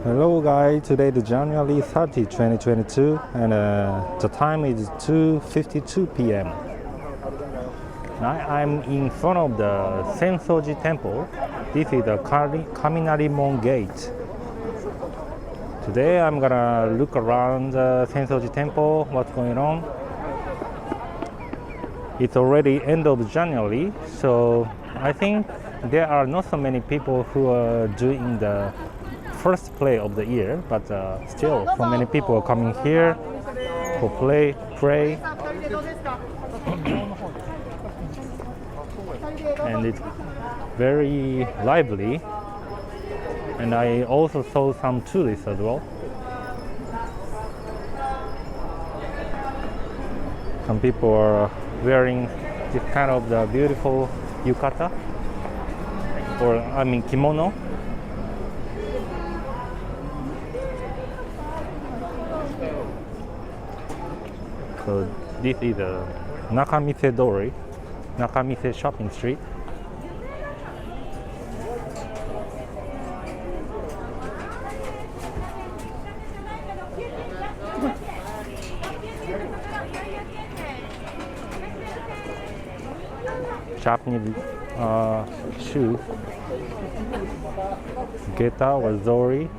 Hello guys, today is January 30, 2022 and the time is 2:52 p.m. I'm in front of the Sensoji Temple. This is the Kaminarimon Gate. Today I'm gonna look around the Sensoji Temple, what's going on. It's already end of January, so I think there are not so many people who are doing the first play of the year, but still so many people are coming here to pray, and it's very lively. And I also saw some tourists as well. Some people are wearing this kind of the beautiful yukata, or kimono. So this is a Nakamise shopping street. Japanese shoes, geta or zori.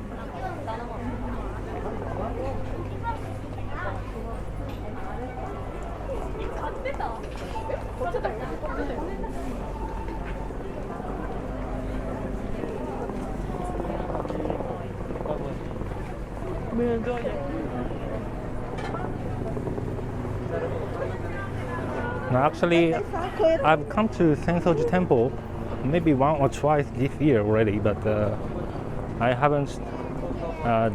Now actually, I've come to Sensoji Temple maybe one or twice this year already, but I haven't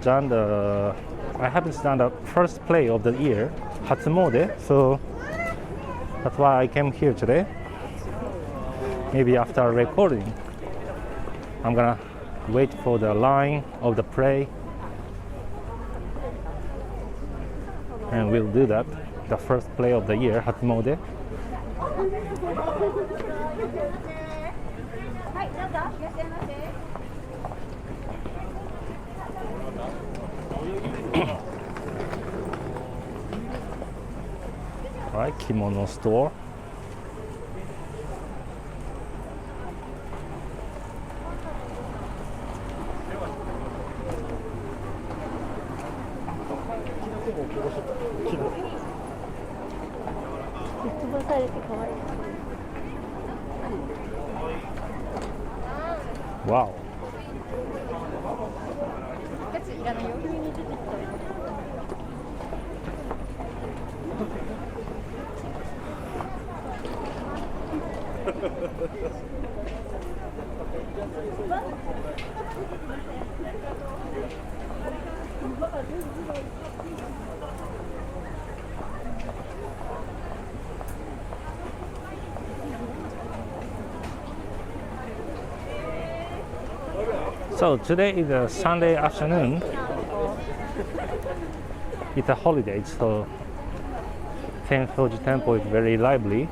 done the first play of the year, Hatsumode, so that's why I came here today. Maybe after recording, I'm gonna wait for the line of the play, and we'll do that, the first play of the year, Hatsumode. Alright, kimono store. Wow. So today is a Sunday afternoon. It's a holiday, so Sensoji Temple is very lively.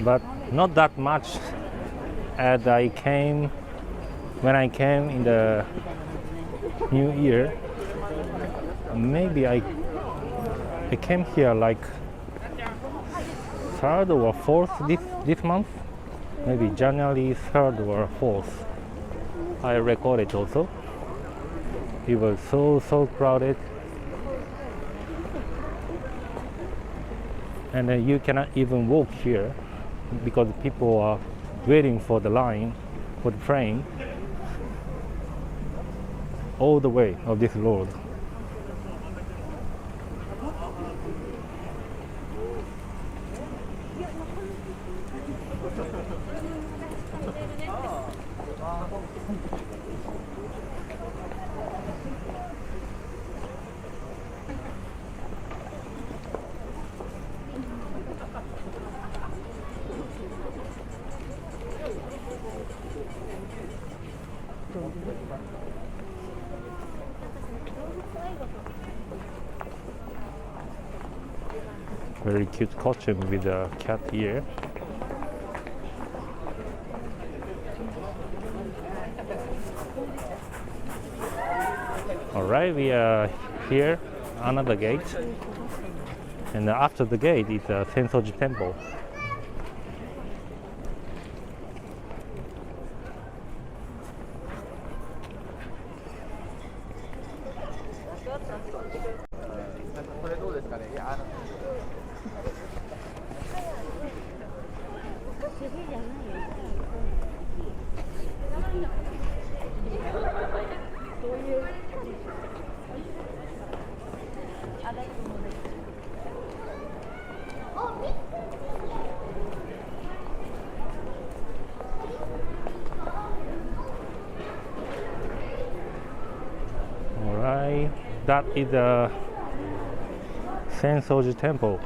But not that much as when I came in the New Year. Maybe I came here like 3rd or 4th this month, maybe January 3rd or 4th. I recorded also. It was so crowded, and you cannot even walk here because people are waiting for the line for the train all the way of this road. Very cute costume with a cat ear. Alright, we are here, another gate. And after the gate is the Sensoji Temple. Alright, that is the Sensoji Temple.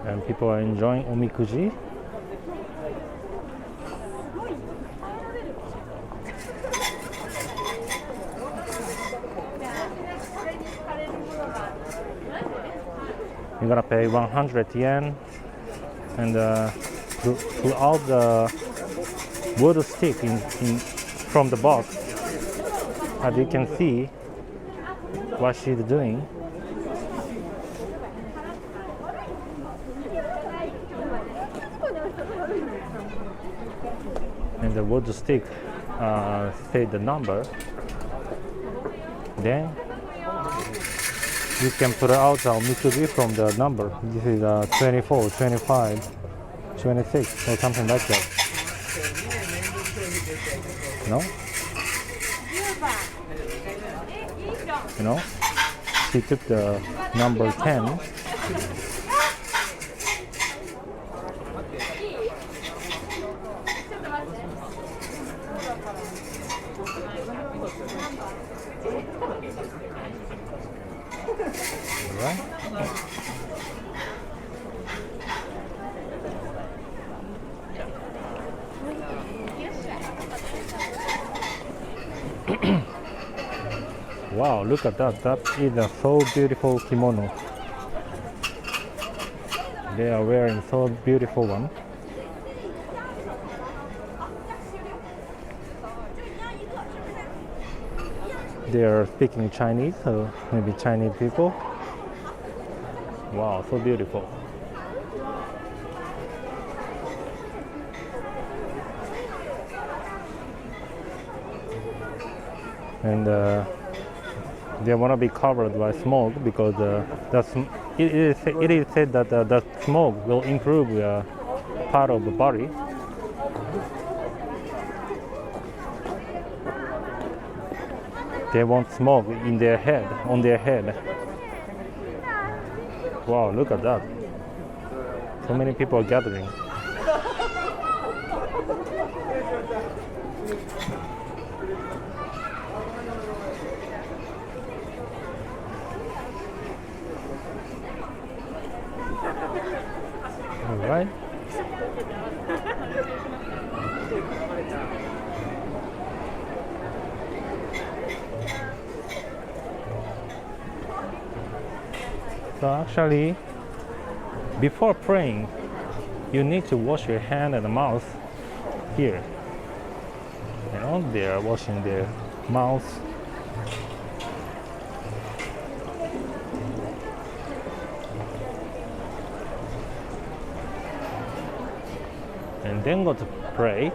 And people are enjoying Omikuji. You're gonna pay 100 yen and pull out the wood stick from the box. As you can see what she's doing. And the wood stick say the number. Then you can put out the Omikuji from the number. This is 24, 25, 26 or something like that. No? You know? She took the number 10. Right. Wow, look at that. That is a so beautiful kimono. They are wearing so beautiful one. They are speaking Chinese, so maybe Chinese people. Wow, so beautiful. And they want to be covered by smoke because it is said that the smoke will improve part of the body. They want smoke in their head, on their head. Wow, look at that. So many people are gathering. All right. So actually, before praying, you need to wash your hand and mouth here. You know, they are washing their mouth. And then go to pray.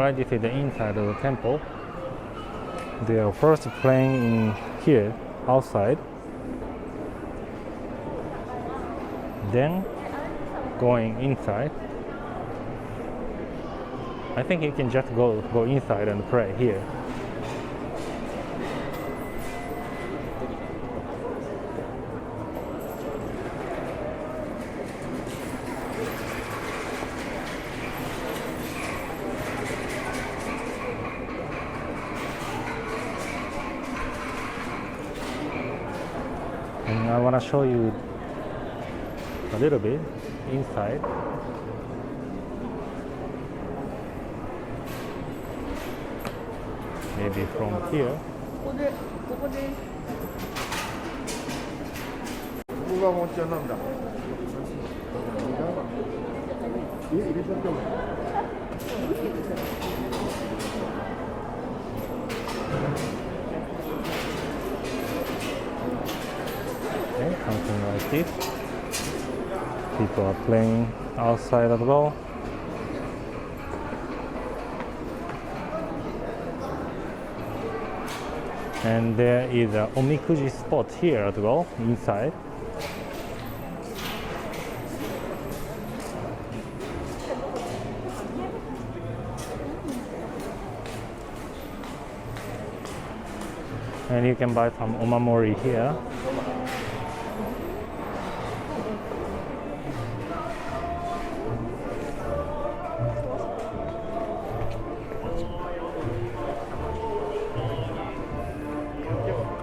Right, this is the inside of the temple. They are first playing in here, outside. Then going inside. I think you can just go inside and pray here. And I want to show you a little bit inside. Maybe from here. Okay, something like this. People are playing outside as well. And there is a Omikuji spot here as well, inside. And you can buy some omamori here.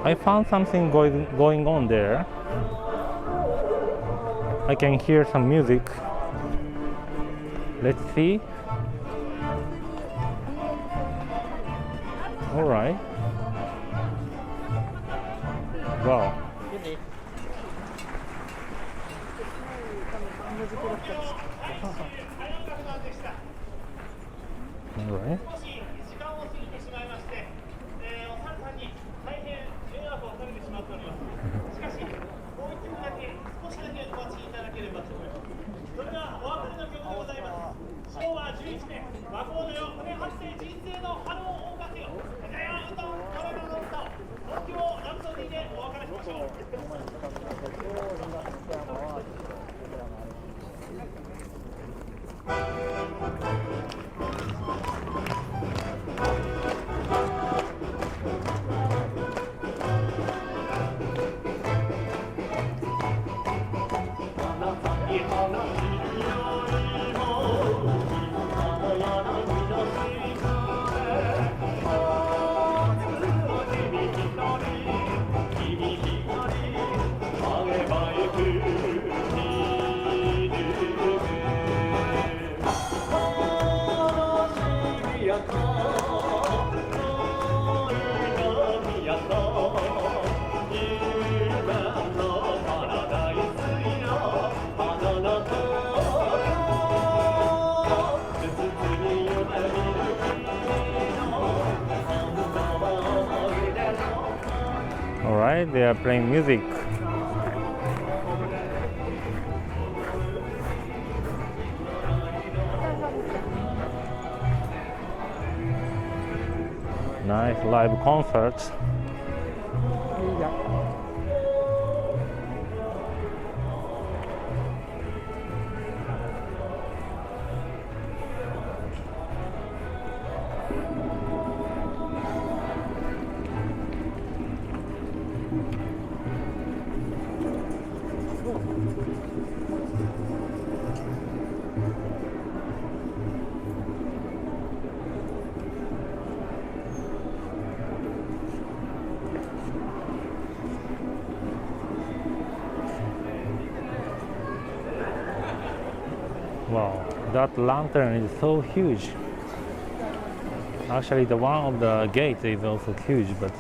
I found something going on there. I can hear some music. Let's see. All right. Wow. All right. All right, they are playing music. Nice live concerts. Wow, that lantern is so huge. Actually, the one of the gates is also huge, but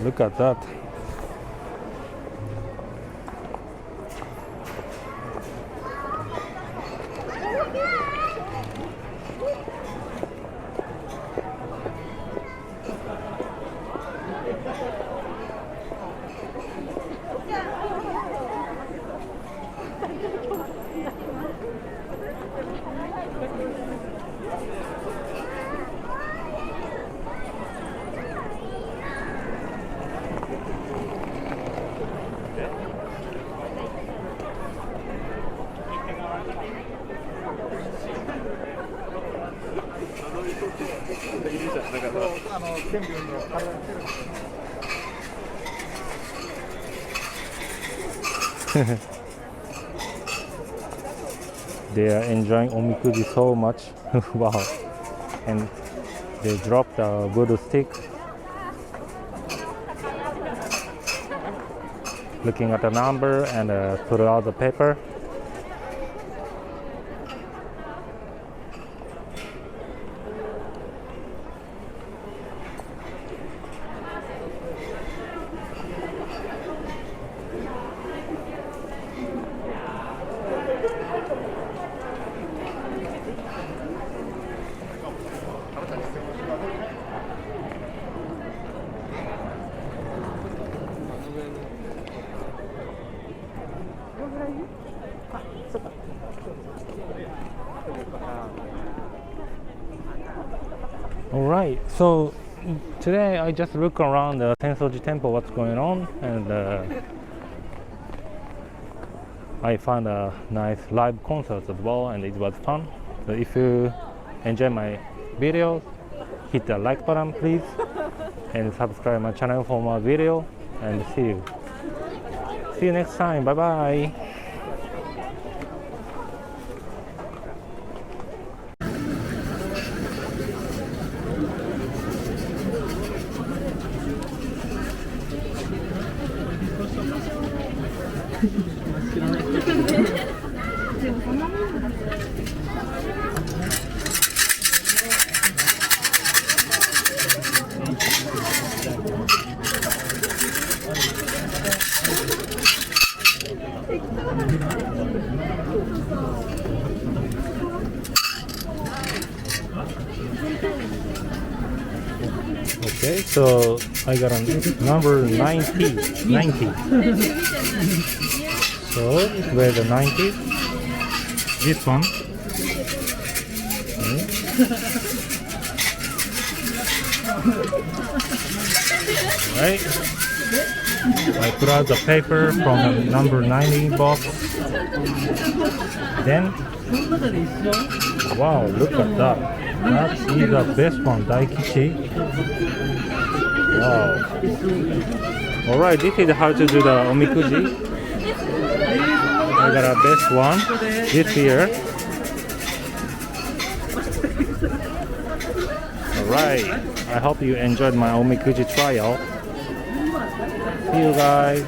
look at that. They are enjoying Omikuji so much. Wow. And they dropped the voodoo stick. Looking at the number and put out the paper. Alright, so today I just look around the Sensoji Temple, what's going on, and I found a nice live concert as well, and it was fun. So if you enjoy my videos, hit the like button please, and subscribe my channel for more video, and see you next time. Bye bye. Okay, so I got a number 90. So where the 90? This one. Okay. Right. I put out the paper from the number 90 box. Then, wow, look at that. That is the best one, Daikichi. Wow. Alright, this is how to do the Omikuji. I got a best one this year. Alright, I hope you enjoyed my Omikuji trial. See you guys.